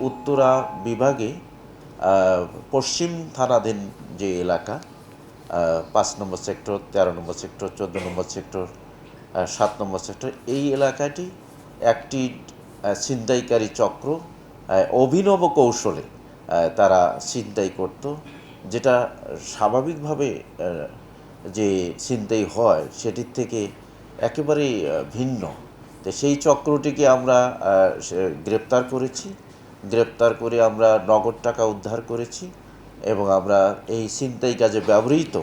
উত্তরা বিভাগে পশ্চিম থানাধীন যে এলাকা ৫ নম্বর সেক্টর, ১৩ নম্বর সেক্টর, ১৪ নম্বর সেক্টর, ৭ নম্বর সেক্টর, এই এলাকাটি একটি ছিনতাইকারী চক্র অভিনব কৌশলে তারা ছিনতাই করত, যেটা স্বাভাবিকভাবে যে ছিনতাই হয় সেটির থেকে একেবারেই ভিন্ন। তো সেই চক্রটিকে আমরা গ্রেপ্তার করেছি। গ্রেপ্তার করে আমরা নগদ টাকা উদ্ধার করেছি এবং আমরা এই ছিনতাই কাজে ব্যবহৃত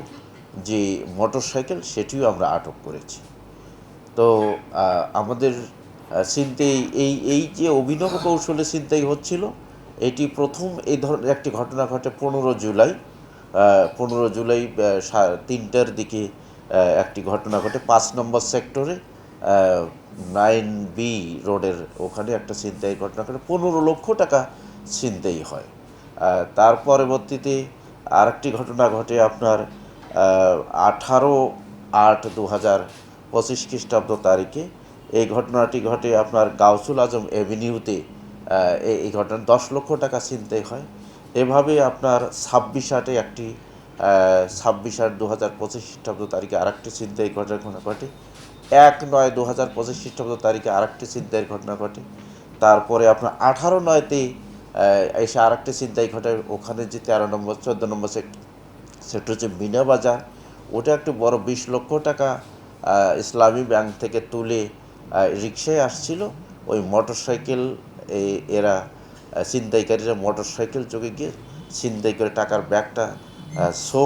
যে মোটরসাইকেল সেটিও আমরা আটক করেছি। তো আমাদের ছিনতাই এই যে অভিনব কৌশলে ছিনতাই হচ্ছিল, এটি প্রথম এই ধরনের একটি ঘটনা ঘটে ১৫ জুলাই। ১৫ জুলাই ৩টার দিকে একটি ঘটনা ঘটে ৫ নম্বর সেক্টরে 9B রোডের ওখানে একটা ছিনতাই ঘটনা ঘটে, ১৫ লক্ষ টাকা ছিনতাই হয়। তার পরবর্তীতে আরেকটি ঘটনা ঘটে আপনার ১৮/৮/২০২৫ খ্রিস্টাব্দ তারিখে। এই ঘটনাটি ঘটে আপনার গাউসুল আজম এভিনিউতে। এই ঘটনা ১০ লক্ষ টাকা ছিনতাই হয়। এভাবে আপনার ২৬/৮-এ একটি ২৬/৮/২০২৫ খ্রিস্টাব্দ তারিখে আরেকটি ছিনতাই ঘটনা ঘটে। ১/৯/২০২৫ খ্রিস্টাব্দ তারিখে আরেকটি ছিনতাইয়ের ঘটনা ঘটে। তারপরে আপনার ১৮/৯-তে এসে আরেকটি ছিনতাই ঘটে, ওখানে যে ১৩ নম্বর ১৪ নম্বর সেক্টর হচ্ছে মিনা বাজার, ওটা একটু বড় ২০ লক্ষ টাকা ইসলামী ব্যাংক থেকে তুলে রিকশায় আসছিল। ওই মোটরসাইকেল এরা ছিনতাইকারীরা মোটরসাইকেল যোগে গিয়ে ছিনতাই করে টাকার ব্যাগটা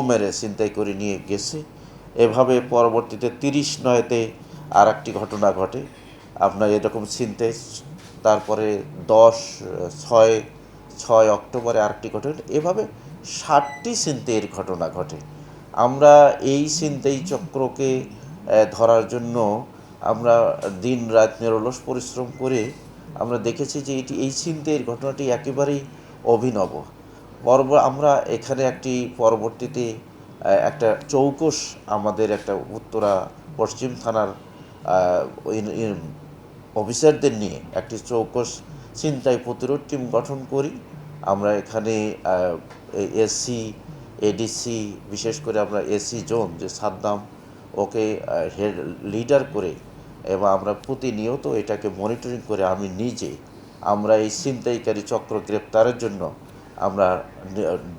মেরে ছিনতাই করে নিয়ে গেছে। এভাবে পরবর্তীতে ৩০/৯-তে আর একটি ঘটনা ঘটে আপনার এরকম ছিনতাই। তারপরে ৬ অক্টোবরে আরেকটি ঘটনা। এভাবে ৬০টি ছিনতাইয়ের ঘটনা ঘটে। আমরা এই ছিনতাই চক্রকে ধরার জন্য আমরা দিন রাত নিরলস পরিশ্রম করে আমরা দেখেছি যে এই ছিনতাইয়ের ঘটনাটি একেবারেই অভিনব। আমরা এখানে একটি পরবর্তীতে একটা চৌকস আমাদের একটা উত্তরা পশ্চিম থানার অফিসারদের নিয়ে একটি চৌকস ছিনতাই প্রতিরোধ টিম গঠন করি। আমরা এখানে এসি, এডিসি, বিশেষ করে আমরা এসি জোন যে সাদ্দাম, ওকে হেড লিডার করে এবং আমরা প্রতিনিয়ত এটাকে মনিটরিং করে আমি নিজে আমরা এই ছিনতাইকারী চক্র গ্রেপ্তারের জন্য আমরা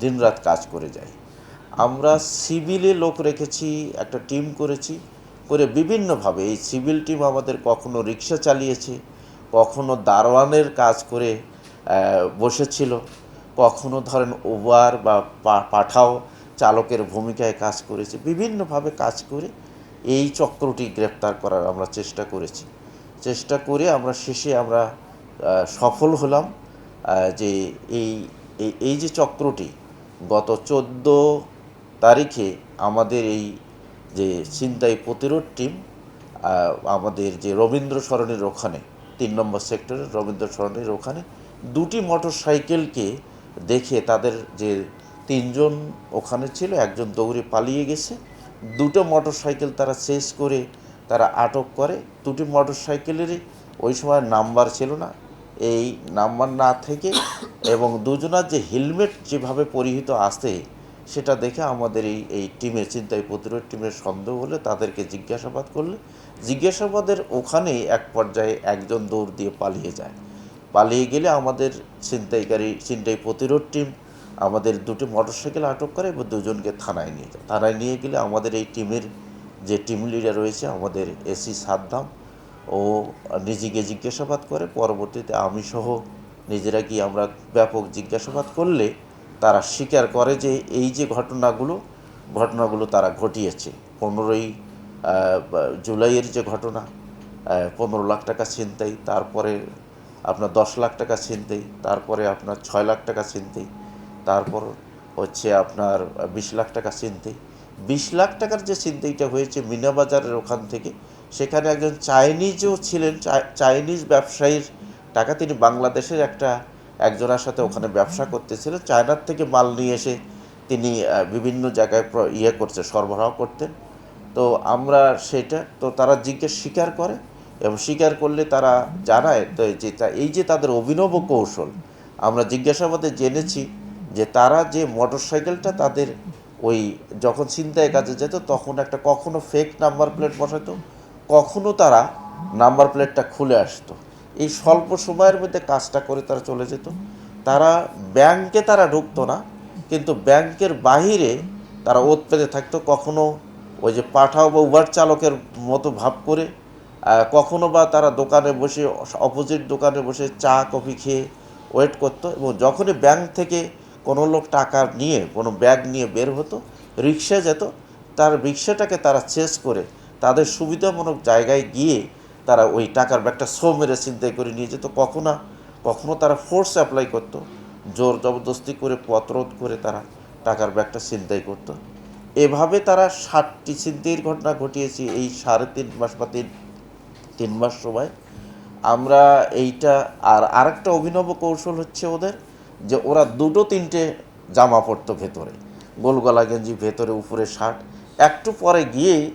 দিনরাত কাজ করে যাই। আমরা সিভিলে লোক রেখেছি, একটা টিম করেছি, করে বিভিন্নভাবে এই সিভিল টিম আমাদের কখনো রিক্সা চালিয়েছে, কখনো দারোয়ানের কাজ করে বসেছিল, কখনো ধরেন উবার বা পাঠাও চালকের ভূমিকায় কাজ করেছে। বিভিন্নভাবে কাজ করে এই চক্রটি গ্রেপ্তার করার আমরা চেষ্টা করেছি। চেষ্টা করে আমরা শেষে আমরা সফল হলাম যে এই যে চক্রটি গত ১৪ তারিখে আমাদের এই যে ছিনতাই প্রতিরোধ টিম আমাদের যে রবীন্দ্র সরণির ওখানে ৩ নম্বর সেক্টরের রবীন্দ্র সরণির ওখানে দুটি মোটরসাইকেলকে দেখে তাদের যে ৩ জন ওখানে ছিল, একজন দৌড়ে পালিয়ে গেছে। দুটো মোটরসাইকেল তারা চেজ করে তারা আটক করে। দুটি মোটরসাইকেলেরই ওই সময় নাম্বার ছিল না, এই নাম্বার না থেকে এবং দুজনার যে হেলমেট যেভাবে পরিহিত আসে সেটা দেখে আমাদের এই টিমের ছিনতাই প্রতিরোধ টিমের সন্দেহ হলে তাদেরকে জিজ্ঞাসাবাদ করলে জিজ্ঞাসাবাদের ওখানেই এক পর্যায়ে একজন দৌড় দিয়ে পালিয়ে যায়। পালিয়ে গেলে আমাদের ছিনতাই প্রতিরোধ টিম আমাদের দুটি মোটরসাইকেল আটক করে এবং দুজনকে থানায় নিয়ে যায়। থানায় নিয়ে গেলে আমাদের এই টিমের যে টিম লিডার রয়েছে আমাদের এসি সাদ্দাম, ও নিজেকে জিজ্ঞাসাবাদ করে। পরবর্তীতে আমি সহ নিজেরা গিয়ে আমরা ব্যাপক জিজ্ঞাসাবাদ করলে তারা স্বীকার করে যে এই যে ঘটনাগুলো তারা ঘটিয়েছে। ১৫ জুলাইয়ের যে ঘটনা ১৫ লাখ টাকা ছিনতাই, তারপরে আপনার ১০ লাখ টাকা ছিনতাই, তারপরে আপনার ৬ লাখ টাকা ছিনতাই, তারপর হচ্ছে আপনার ২০ লাখ টাকা ছিনতাই। ২০ লাখ টাকার যে ছিনতাইটা হয়েছে মিনাবাজারের ওখান থেকে, সেখানে একজন চাইনিজও ছিলেন, চাইনিজ ব্যবসায়ীর টাকা, তিনি বাংলাদেশের একজনের সাথে ওখানে ব্যবসা করতেছিলেন, চায়নার থেকে মাল নিয়ে এসে তিনি বিভিন্ন জায়গায় সরবরাহ করতেন। তো আমরা সেটা তো তারা স্বীকার করে এবং স্বীকার করলে তারা জানায় তো যে এই যে তাদের অভিনব কৌশল, আমরা জিজ্ঞাসাবাদে জেনেছি যে তারা যে মোটরসাইকেলটা তাদের ওই যখন ছিনতাই কাজে যেত তখন একটা কখনো ফেক নাম্বার প্লেট বসাতো, কখনো তারা নাম্বার প্লেটটা খুলে আসতো। এই স্বল্প সময়ের মধ্যে কাজটা করে তারা চলে যেত। তারা ব্যাংকে তারা ঢুকতো না, কিন্তু ব্যাংকের বাহিরে তারা ওত পেতে থাকতো। কখনো ওই যে পাঠাও বা উবার চালকের মতো ভাব করে, কখনো বা তারা দোকানে বসে অপোজিট দোকানে বসে চা কফি খেয়ে ওয়েট করতো। এবং যখনই ব্যাংক থেকে কোনো লোক টাকা নিয়ে কোনো ব্যাগ নিয়ে বের হতো, রিক্সা যেত, তার রিক্সাটাকে তারা চেস করে তাদের সুবিধাজনক জায়গায় গিয়ে তারা ওই টাকার ব্যাগটা ছো মেরে ছিনতাই করে নিয়ে যেত। কখনো তারা ফোর্স অ্যাপ্লাই করতো, জোর জবরদস্তি করে পথরোধ করে তারা টাকার ব্যাগটা ছিনতাই করতো। এভাবে তারা 60টি ছিনতাইয়ের ঘটনা ঘটিয়েছে এই 3.5 মাস বা 3 মাস সময়। আমরা এইটা আরেকটা অভিনব কৌশল হচ্ছে ওদের, যে ওরা দুটো তিনটে জামা পরতো ভেতরে, গোলগলা গেঞ্জি ভেতরে, উপরে শার্ট। একটু পরে গিয়েই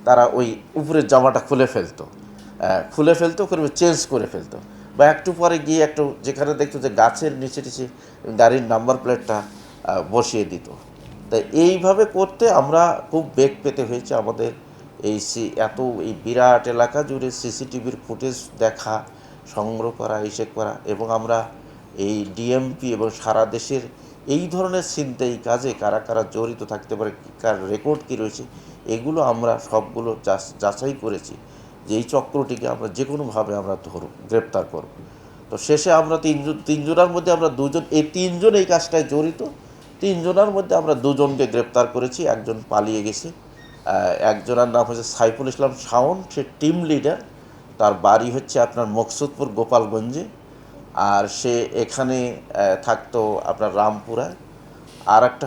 তারা ওই উপরের জামাটা খুলে ফেলতো করে চেঞ্জ করে ফেলতো, বা একটু পরে গিয়ে একটু যেখানে দেখতো যে গাছের নিচে টিচে গাড়ির নাম্বার প্লেটটা বসিয়ে দিত। তাই এইভাবে করতে আমরা খুব বেগ পেতে হয়েছে। আমাদের এই বিরাট এলাকা জুড়ে সিসিটিভির ফুটেজ দেখা, সংগ্রহ করা, হিসেব করা, এবং আমরা এই ডিএমপি এবং সারা দেশের এই ধরনের ছিনতাই কাজে কারা কারা জড়িত থাকতে পারে, কার রেকর্ড কী রয়েছে, এগুলো আমরা সবগুলো যাচাই করেছি যে এই চক্রটিকে আমরা যে কোনোভাবে আমরা গ্রেপ্তার করব। তো শেষে আমরা তিনজনের মধ্যে আমরা দুজন, এই তিনজন এই কাজটায় জড়িত। তিনজনের মধ্যে আমরা দুজনকে গ্রেপ্তার করেছি, একজন পালিয়ে গেছে। একজনের নাম হচ্ছে সাইফুল ইসলাম শাওন, সে টিম লিডার, তার বাড়ি হচ্ছে আপনার মকসুদপুর গোপালগঞ্জে, আর সে এখানে থাকতো আপনার রামপুরায়। আর একটা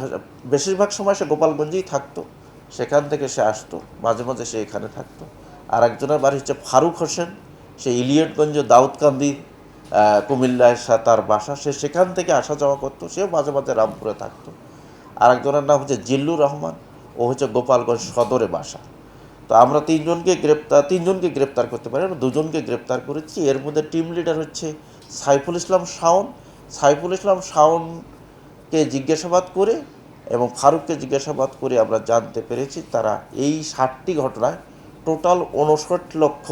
বেশিরভাগ সময় সে গোপালগঞ্জেই থাকতো, সেখান থেকে সে আসতো, মাঝে মাঝে সে এখানে থাকতো। আর একজনের বাড়ি হচ্ছে ফারুক হোসেন, সে ইলিয়টগঞ্জ দাউদকান্দি কুমিল্লায় তার বাসা, সে সেখান থেকে আসা যাওয়া করতো, সেও মাঝে মাঝে রামপুরে থাকতো। আর একজনের নাম হচ্ছে জিল্লুর রহমান, ও হচ্ছে গোপালগঞ্জ সদরে বাসা। তো আমরা তিনজনকে গ্রেপ্তার করতে পারি, আমরা দুজনকে গ্রেপ্তার করেছি। এর মধ্যে টিম লিডার হচ্ছে সাইফুল ইসলাম শাওন। সাইফুল ইসলাম শাওনকে জিজ্ঞাসাবাদ করে এবং ফারুককে জিজ্ঞাসাবাদ করে আমরা জানতে পেরেছি তারা এই 60টি ঘটনায় টোটাল 59 লক্ষ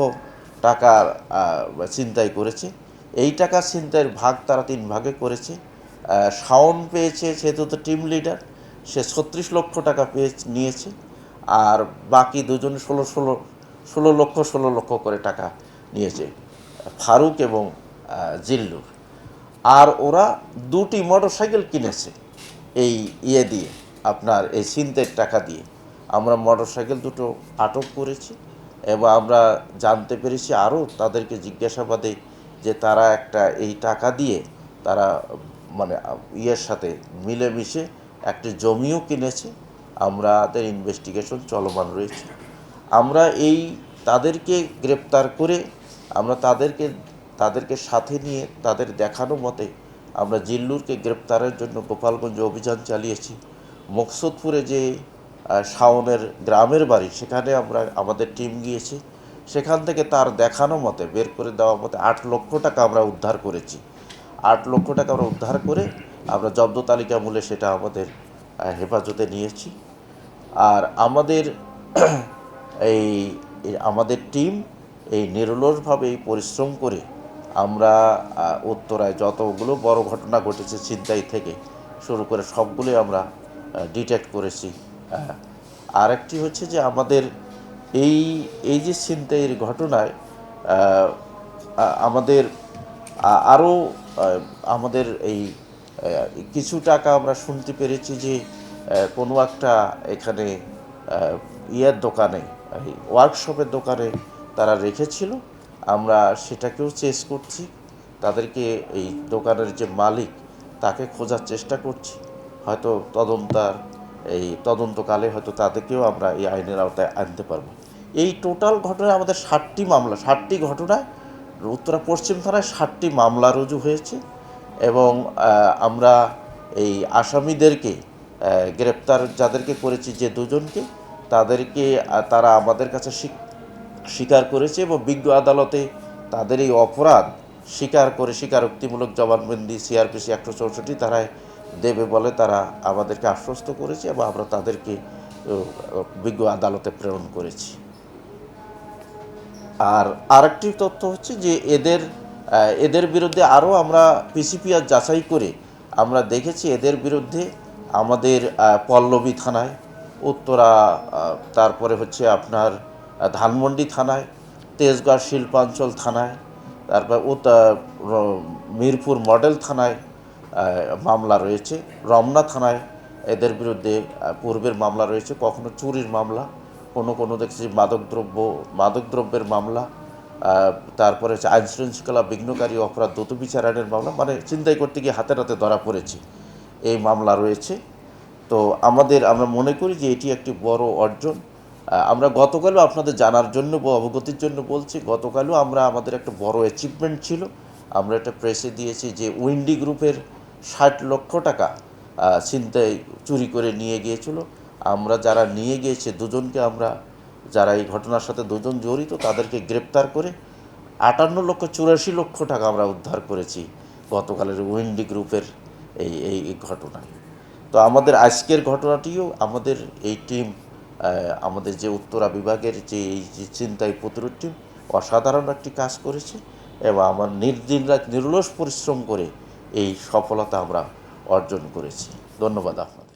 টাকার ছিনতাই করেছে। এই টাকা ছিনতাইয়ের ভাগ তারা 3 ভাগে করেছে। শাওন পেয়েছে, সেহেতু তো টিম লিডার, সে 36 লক্ষ টাকা নিয়েছে। আর বাকি দুজন 16 লক্ষ করে টাকা নিয়েছে, ফারুক এবং জিল্লুর। আর ওরা 2টি মোটরসাইকেল কিনেছে এই দিয়ে, আপনার এই ছিনতাইয়ের টাকা দিয়ে। আমরা মোটরসাইকেল দুটো আটক করেছি এবং আমরা জানতে পেরেছি আরও তাদেরকে জিজ্ঞাসাবাদে যে তারা এই টাকা দিয়ে তারা মানে সাথে মিলেমিশে একটি জমিও কিনেছে। আমাদের ইনভেস্টিগেশন চলমান রয়েছে। আমরা তাদেরকে গ্রেপ্তার করে আমরা তাদেরকে সাথে নিয়ে তাদের দেখানো মতে আমরা জিল্লুরকে গ্রেপ্তারের জন্য গোপালগঞ্জ অভিযান চালিয়েছি। মকসুদপুরে যে শাওনের গ্রামের বাড়ি, সেখানে আমাদের টিম গিয়েছে। সেখান থেকে তার দেখানো মতে, বের করে দেওয়া মতে 8 লক্ষ টাকা আমরা উদ্ধার করেছি। 8 লক্ষ টাকা আমরা উদ্ধার করে আমরা জব্দ তালিকা মূলে সেটা আমাদের হেফাজতে নিয়েছি। আর এই আমাদের টিম নিরলসভাবে পরিশ্রম করে আমরা উত্তরায় যতগুলো বড় ঘটনা ঘটেছে ছিনতাই থেকে শুরু করে সবগুলোই আমরা ডিটেক্ট করেছি। আরেকটি হচ্ছে যে আমাদের এই যে ছিনতাইয়ের ঘটনায় আমাদের আরও আমাদের কিছু টাকা আমরা শুনতে পেরেছি যে কোনো একটা এখানে দোকানে, ওয়ার্কশপের দোকানে তারা রেখেছিল। আমরা সেটাকেও চেস করছি, তাদেরকে এই দোকানের যে মালিক তাকে খোঁজার চেষ্টা করছি। হয়তো তদন্তকালে হয়তো তাদেরকেও আমরা এই আইনের আওতায় আনতে পারবো। এই টোটাল ঘটনায় আমাদের 60টি মামলা, 60টি ঘটনায় উত্তরা পশ্চিম থানায় 60টি মামলা রুজু হয়েছে। এবং আমরা এই আসামিদেরকে গ্রেপ্তার যাদেরকে করেছি, যে দুজনকে, তারা আমাদের কাছে স্বীকার করেছে এবং বিজ্ঞ আদালতে তাদের এই অপরাধ স্বীকার করে স্বীকারোক্তিমূলক জবানবন্দি সিআরপিসি 164 ধারায় দেবে বলে তারা আমাদেরকে আশ্বস্ত করেছে এবং আমরা তাদেরকে বিজ্ঞ আদালতে প্রেরণ করেছি। আর আরেকটি তথ্য হচ্ছে যে এদের বিরুদ্ধে আরও আমরা পিসিপিআর যাচাই করে আমরা দেখেছি এদের বিরুদ্ধে আমাদের পল্লবী থানায়, উত্তরা, তারপরে হচ্ছে আপনার ধানমন্ডি থানায়, তেজগাঁও শিল্পাঞ্চল থানায়, তারপর মিরপুর মডেল থানায় মামলা রয়েছে, রমনা থানায় এদের বিরুদ্ধে পূর্বের মামলা রয়েছে, কখনো চুরির মামলা, কোনো দেখছি মাদকদ্রব্যের মামলা, তারপরে হচ্ছে আইন শৃঙ্খলা বিঘ্নকারী অপরাধ দ্রুত বিচার আইনের মামলা, মানে ছিনতাই করতে গিয়ে হাতে নাতে ধরা পড়েছে এই মামলা রয়েছে। তো আমরা মনে করি যে এটি একটি বড় অর্জন। আমরা গতকালও আপনাদের জানার জন্য অবগতির জন্য বলছি, গতকালও আমাদের একটা বড় অ্যাচিভমেন্ট ছিল, আমরা একটা প্রেসে দিয়েছি যে উইন্ডি গ্রুপের 60 লক্ষ টাকা ছিনতাই চুরি করে নিয়ে গিয়েছিল। আমরা যারা নিয়ে গিয়েছে দুজনকে যারা এই ঘটনার সাথে দুজন জড়িত তাদেরকে গ্রেপ্তার করে 58,84,00,000 টাকা আমরা উদ্ধার করেছি গতকালের উইন্ডি গ্রুপের এই ঘটনায়। তো আমাদের আজকের ঘটনাটিও আমাদের এই টিম, আমাদের যে উত্তরা বিভাগের যে ছিনতাই প্রতিরোধ টিম অসাধারণ একটি কাজ করেছে এবং আমার নির্দিন রাত নিরলস পরিশ্রম করে এই সফলতা আমরা অর্জন করেছি। ধন্যবাদ আপনার।